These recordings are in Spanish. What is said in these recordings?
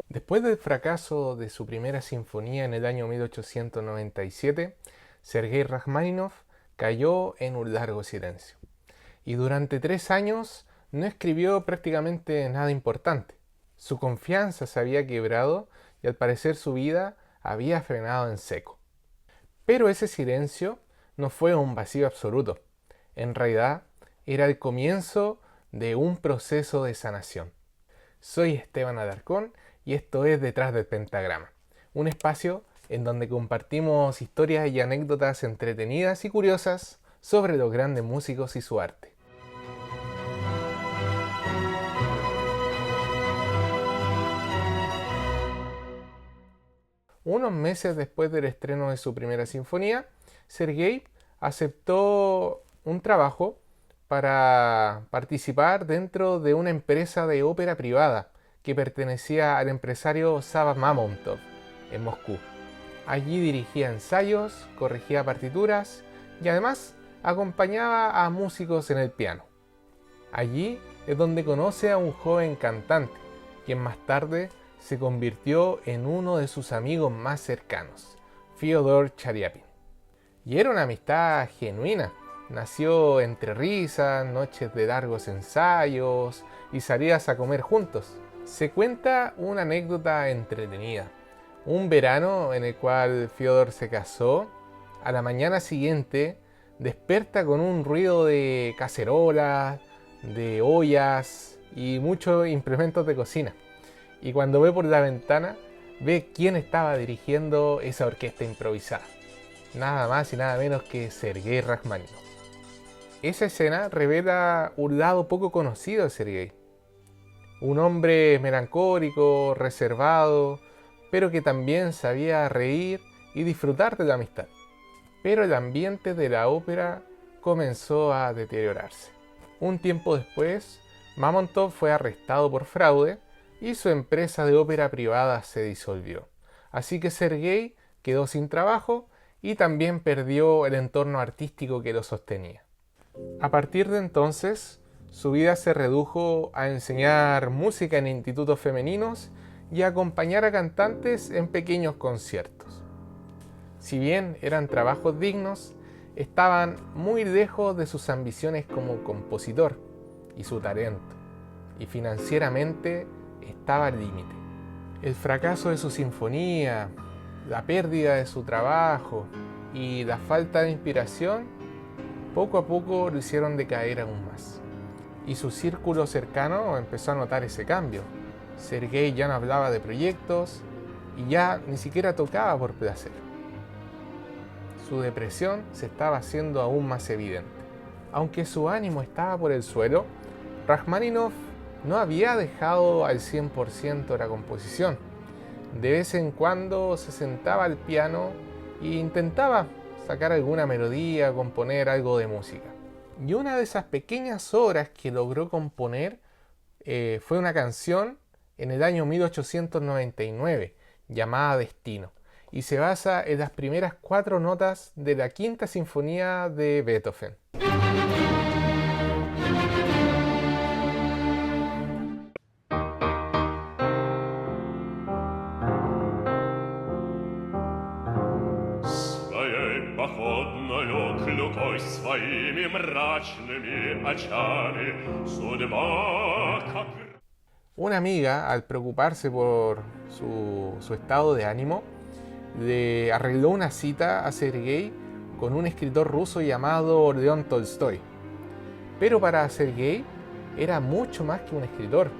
Después del fracaso de su primera sinfonía en el año 1897, Sergei Rachmaninoff cayó en un largo silencio y durante 3 años no escribió prácticamente nada importante. Su confianza se había quebrado y al parecer su vida había frenado en seco. Pero ese silencio no fue un vacío absoluto. En realidad era el comienzo de un proceso de sanación. Soy Esteban Alarcón y esto es Detrás del Pentagrama, un espacio en donde compartimos historias y anécdotas entretenidas y curiosas sobre los grandes músicos y su arte. Unos meses después del estreno de su primera sinfonía, Sergei aceptó un trabajo para participar dentro de una empresa de ópera privada que pertenecía al empresario Sava Mamontov en Moscú. Allí dirigía ensayos, corregía partituras y además acompañaba a músicos en el piano. Allí es donde conoce a un joven cantante, quien más tarde se convirtió en uno de sus amigos más cercanos, Fyodor Chariapin. Y era una amistad genuina. Nació entre risas, noches de largos ensayos y salidas a comer juntos. Se cuenta una anécdota entretenida. Un verano en el cual Fyodor se casó, a la mañana siguiente desperta con un ruido de cacerolas, de ollas y muchos implementos de cocina. Y cuando ve por la ventana, ve quién estaba dirigiendo esa orquesta improvisada. Nada más y nada menos que Sergei Rachmaninoff. Esa escena revela un lado poco conocido de Sergei. Un hombre melancólico, reservado, pero que también sabía reír y disfrutar de la amistad. Pero el ambiente de la ópera comenzó a deteriorarse. Un tiempo después, Mamontov fue arrestado por fraude y su empresa de ópera privada se disolvió. Así que Sergei quedó sin trabajo y también perdió el entorno artístico que lo sostenía. A partir de entonces, su vida se redujo a enseñar música en institutos femeninos y a acompañar a cantantes en pequeños conciertos. Si bien eran trabajos dignos, estaban muy lejos de sus ambiciones como compositor y su talento, y financieramente estaba al límite. El fracaso de su sinfonía, la pérdida de su trabajo y la falta de inspiración poco a poco lo hicieron decaer aún más. Y su círculo cercano empezó a notar ese cambio. Sergei ya no hablaba de proyectos y ya ni siquiera tocaba por placer. Su depresión se estaba haciendo aún más evidente. Aunque su ánimo estaba por el suelo, Rachmaninoff no había dejado al 100% la composición. De vez en cuando se sentaba al piano e intentaba sacar alguna melodía, componer algo de música. Y una de esas pequeñas obras que logró componer fue una canción en el año 1899 llamada Destino, y se basa en las primeras 4 notas de la quinta sinfonía de Beethoven. Своей походною клюкой, своими мрачными очами судьба как... Una amiga, al preocuparse por su estado de ánimo, le arregló una cita a Sergei con un escritor ruso llamado León Tolstoy. Pero para Sergei era mucho más que un escritor,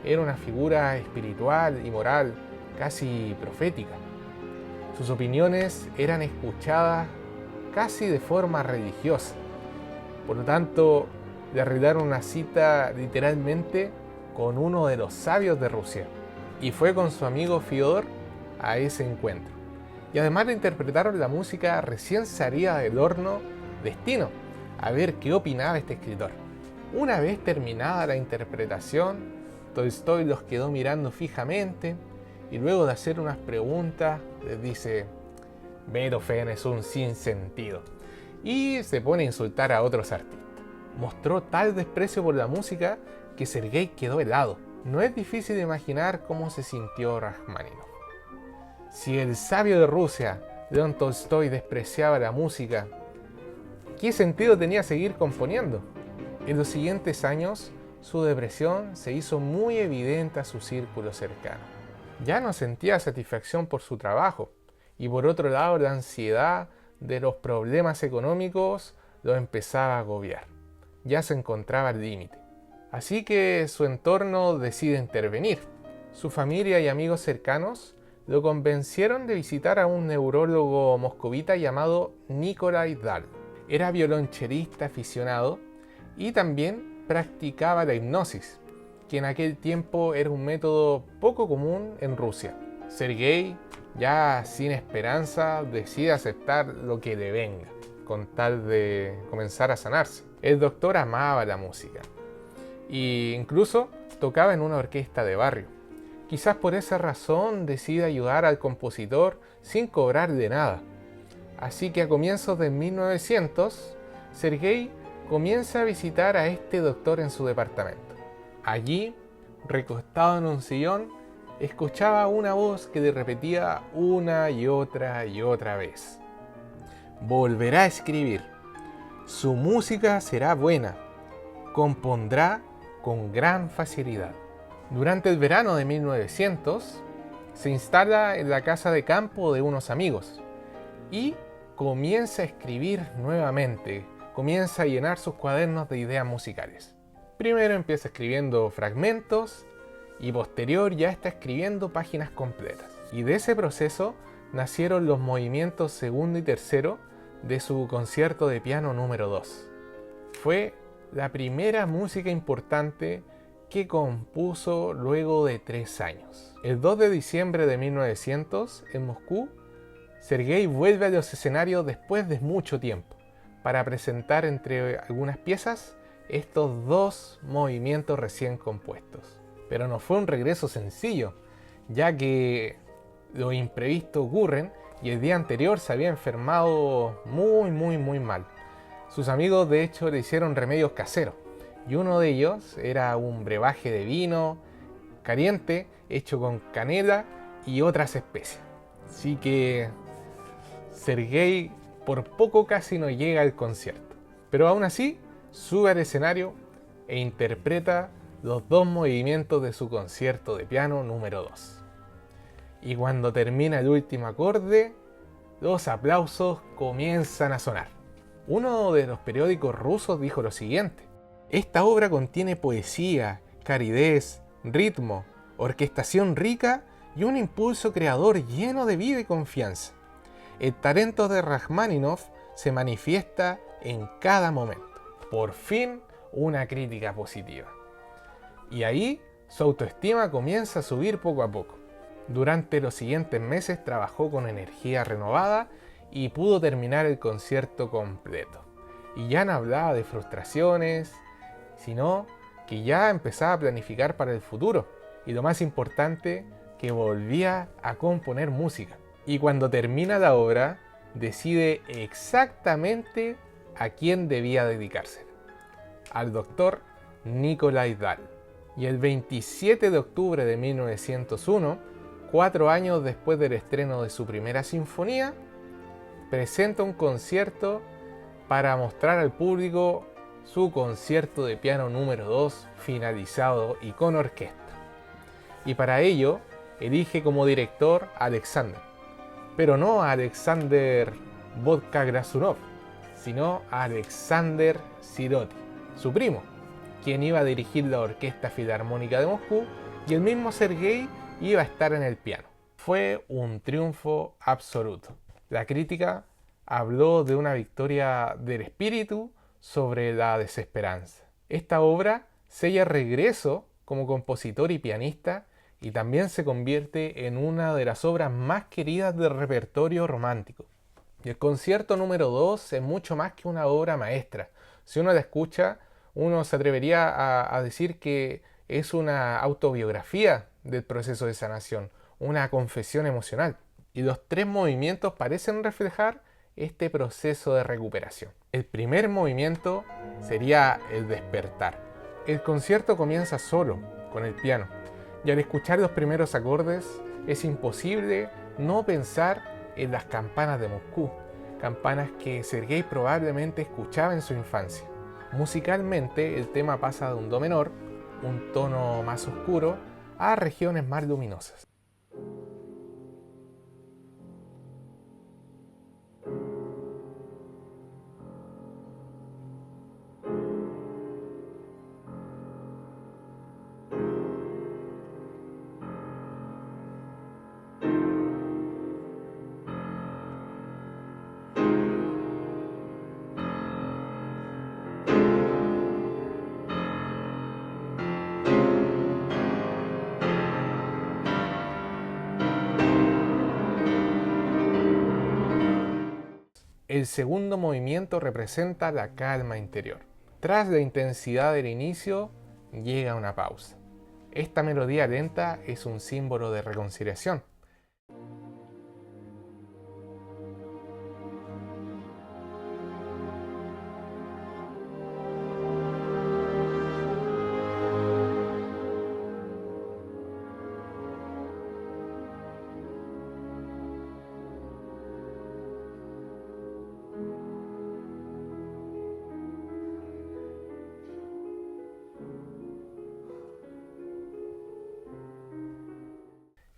era una figura espiritual y moral, casi profética. Sus opiniones eran escuchadas casi de forma religiosa. Por lo tanto, le arreglaron una cita literalmente con uno de los sabios de Rusia. Y fue con su amigo Fyodor a ese encuentro. Y además le interpretaron la música recién salida del horno Destino, a ver qué opinaba este escritor. Una vez terminada la interpretación, Tolstoy los quedó mirando fijamente y luego de hacer unas preguntas les dice: Beethoven es un sinsentido, y se pone a insultar a otros artistas. Mostró tal desprecio por la música que Sergei quedó helado. No es difícil imaginar cómo se sintió Rajmáninov. Si el sabio de Rusia, León Tolstói, despreciaba la música, ¿qué sentido tenía seguir componiendo? En los siguientes años, su depresión se hizo muy evidente a su círculo cercano. Ya no sentía satisfacción por su trabajo, y por otro lado la ansiedad de los problemas económicos lo empezaba a agobiar. Ya se encontraba al límite. Así que su entorno decide intervenir. Su familia y amigos cercanos lo convencieron de visitar a un neurólogo moscovita llamado Nikolai Dahl. Era violonchelista aficionado y también practicaba la hipnosis, que en aquel tiempo era un método poco común en Rusia. Sergei, ya sin esperanza, decide aceptar lo que le venga, con tal de comenzar a sanarse. El doctor amaba la música e incluso tocaba en una orquesta de barrio. Quizás por esa razón decide ayudar al compositor sin cobrar de nada. Así que a comienzos de 1900, Sergei comienza a visitar a este doctor en su departamento. Allí, recostado en un sillón, escuchaba una voz que le repetía una y otra vez: volverá a escribir, su música será buena, compondrá con gran facilidad. Durante el verano de 1900, se instala en la casa de campo de unos amigos y comienza a escribir nuevamente, comienza a llenar sus cuadernos de ideas musicales. Primero empieza escribiendo fragmentos y posterior ya está escribiendo páginas completas. Y de ese proceso nacieron los movimientos segundo y tercero de su concierto de piano número 2. Fue la primera música importante que compuso luego de 3 años. El 2 de diciembre de 1900, en Moscú, Sergei vuelve a los escenarios después de mucho tiempo para presentar entre algunas piezas estos 2 movimientos recién compuestos. Pero no fue un regreso sencillo, ya que los imprevistos ocurren y el día anterior se había enfermado muy mal. Sus amigos de hecho le hicieron remedios caseros y uno de ellos era un brebaje de vino caliente hecho con canela y otras especias. Así que Sergei por poco casi no llega al concierto, pero aún así sube al escenario e interpreta los 2 movimientos de su concierto de piano número 2. Y cuando termina el último acorde, los aplausos comienzan a sonar. Uno de los periódicos rusos dijo lo siguiente: esta obra contiene poesía, calidez, ritmo, orquestación rica y un impulso creador lleno de vida y confianza. El talento de Rajmáninov se manifiesta en cada momento. Por fin, una crítica positiva. Y ahí, su autoestima comienza a subir poco a poco. Durante los siguientes meses trabajó con energía renovada y pudo terminar el concierto completo. Y ya no hablaba de frustraciones, sino que ya empezaba a planificar para el futuro. Y lo más importante, que volvía a componer música. Y cuando termina la obra, decide exactamente a quién debía dedicarse: al doctor Nikolai Dahl. Y el 27 de octubre de 1901, 4 años después del estreno de su primera sinfonía, presenta un concierto para mostrar al público su concierto de piano número 2 finalizado y con orquesta. Y para ello elige como director a Alexander, pero no a Alexander Vodka-Grasunov, sino a Alexander Siroti, su primo, quien iba a dirigir la Orquesta Filarmónica de Moscú, y el mismo Sergei iba a estar en el piano. Fue un triunfo absoluto. La crítica habló de una victoria del espíritu sobre la desesperanza. Esta obra sella regreso como compositor y pianista y también se convierte en una de las obras más queridas del repertorio romántico. Y el concierto número 2 es mucho más que una obra maestra. Si uno la escucha, uno se atrevería a decir que es una autobiografía del proceso de sanación, una confesión emocional. Y los 3 movimientos parecen reflejar este proceso de recuperación. El primer movimiento sería el despertar. El concierto comienza solo, con el piano. Y al escuchar los primeros acordes, es imposible no pensar en las campanas de Moscú, campanas que Sergei probablemente escuchaba en su infancia. Musicalmente, el tema pasa de un do menor, un tono más oscuro, a regiones más luminosas. El segundo movimiento representa la calma interior. Tras la intensidad del inicio, llega una pausa. Esta melodía lenta es un símbolo de reconciliación.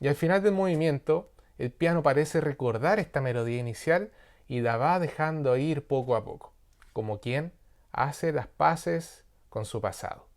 Y al final del movimiento, el piano parece recordar esta melodía inicial y la va dejando ir poco a poco, como quien hace las paces con su pasado.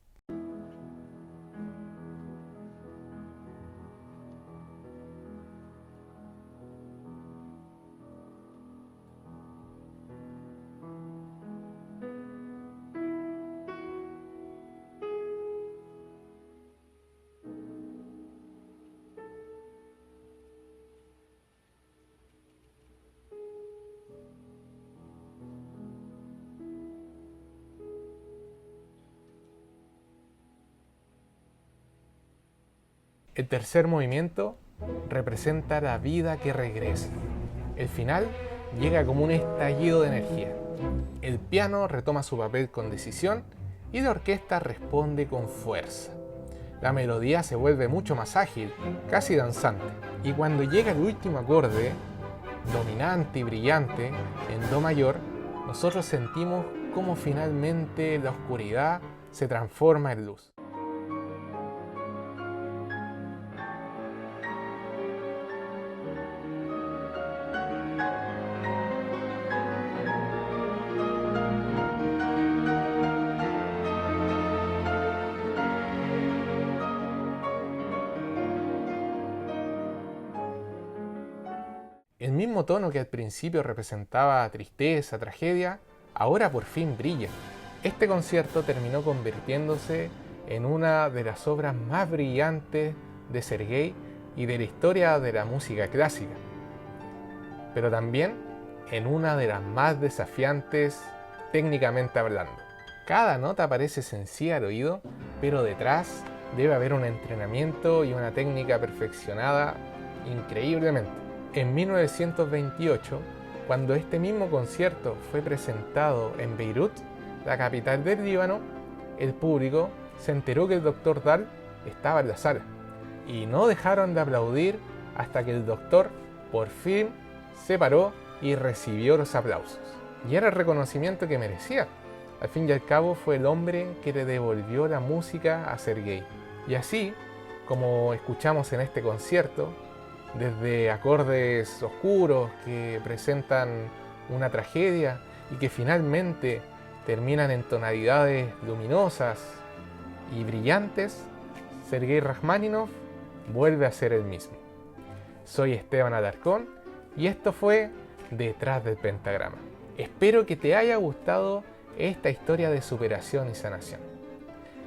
El tercer movimiento representa la vida que regresa. El final llega como un estallido de energía. El piano retoma su papel con decisión y la orquesta responde con fuerza. La melodía se vuelve mucho más ágil, casi danzante. Y cuando llega el último acorde, dominante y brillante, en do mayor, nosotros sentimos cómo finalmente la oscuridad se transforma en luz. El mismo tono que al principio representaba tristeza, tragedia, ahora por fin brilla. Este concierto terminó convirtiéndose en una de las obras más brillantes de Sergei y de la historia de la música clásica, pero también en una de las más desafiantes técnicamente hablando. Cada nota parece sencilla al oído, pero detrás debe haber un entrenamiento y una técnica perfeccionada increíblemente. En 1928, cuando este mismo concierto fue presentado en Beirut, la capital del Líbano, el público se enteró que el Dr. Dahl estaba en la sala y no dejaron de aplaudir hasta que el doctor por fin se paró y recibió los aplausos. Y era el reconocimiento que merecía. Al fin y al cabo fue el hombre que le devolvió la música a Sergei. Y así, como escuchamos en este concierto, desde acordes oscuros que presentan una tragedia y que finalmente terminan en tonalidades luminosas y brillantes, Sergei Rajmáninov vuelve a ser el mismo. Soy Esteban Alarcón y esto fue Detrás del Pentagrama. Espero que te haya gustado esta historia de superación y sanación.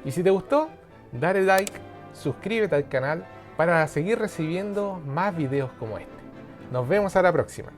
Y si te gustó, dale like, suscríbete al canal para seguir recibiendo más videos como este. Nos vemos a la próxima.